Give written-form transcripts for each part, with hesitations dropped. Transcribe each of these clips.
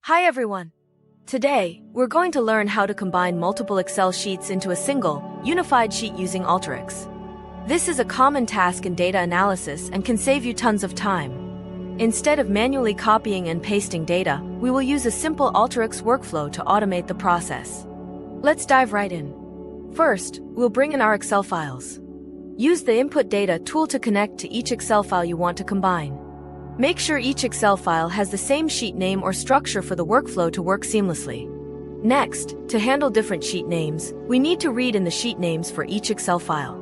Hi everyone! Today, we're going to learn how to combine multiple Excel sheets into a single, unified sheet using Alteryx. This is a common task in data analysis and can save you tons of time. Instead of manually copying and pasting data, we will use a simple Alteryx workflow to automate the process. Let's dive right in. First, we'll bring in our Excel files. Use the Input Data tool to connect to each Excel file you want to combine. Make sure each Excel file has the same sheet name or structure for the workflow to work seamlessly. Next, to handle different sheet names, we need to read in the sheet names for each Excel file.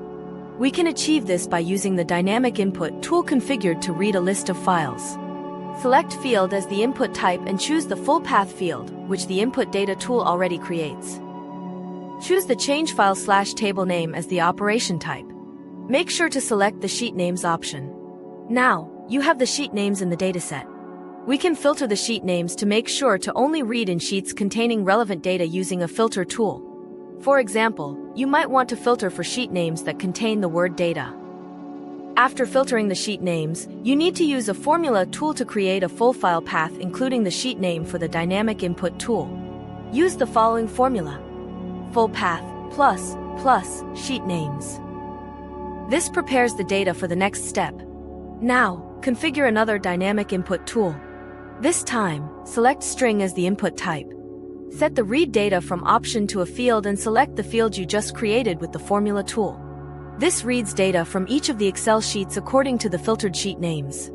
We can achieve this by using the Dynamic Input tool configured to read a list of files. Select Field as the input type and choose the full path field, which the Input Data tool already creates. Choose the Change File/Table Name as the operation type. Make sure to select the Sheet Names option. Now, you have the sheet names in the dataset. We can filter the sheet names to make sure to only read in sheets containing relevant data using a filter tool. For example, you might want to filter for sheet names that contain the word data. After filtering the sheet names, you need to use a formula tool to create a full file path including the sheet name for the Dynamic Input tool. Use the following formula: full path plus sheet names. This prepares the data for the next step. Now, configure another Dynamic Input tool. This time, select String as the input type. Set the Read Data from option to a field and select the field you just created with the Formula tool. This reads data from each of the Excel sheets according to the filtered sheet names.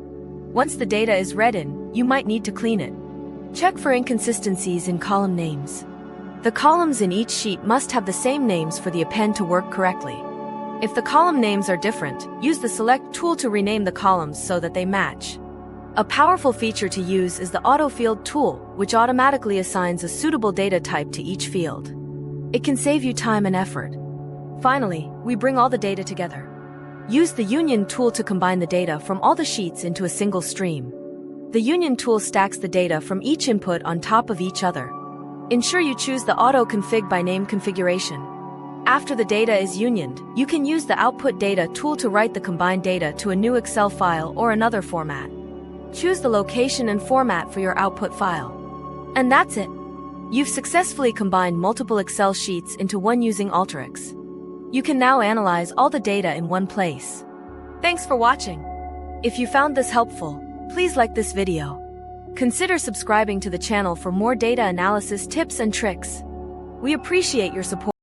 Once the data is read in, you might need to clean it. Check for inconsistencies in column names. The columns in each sheet must have the same names for the append to work correctly. If the column names are different, use the Select tool to rename the columns so that they match. A powerful feature to use is the Autofield tool, which automatically assigns a suitable data type to each field. It can save you time and effort. Finally, we bring all the data together. Use the Union tool to combine the data from all the sheets into a single stream. The Union tool stacks the data from each input on top of each other. Ensure you choose the Auto Config by Name configuration. After the data is unioned, you can use the Output Data tool to write the combined data to a new Excel file or another format. Choose the location and format for your output file. And that's it! You've successfully combined multiple Excel sheets into one using Alteryx. You can now analyze all the data in one place. Thanks for watching! If you found this helpful, please like this video. Consider subscribing to the channel for more data analysis tips and tricks. We appreciate your support.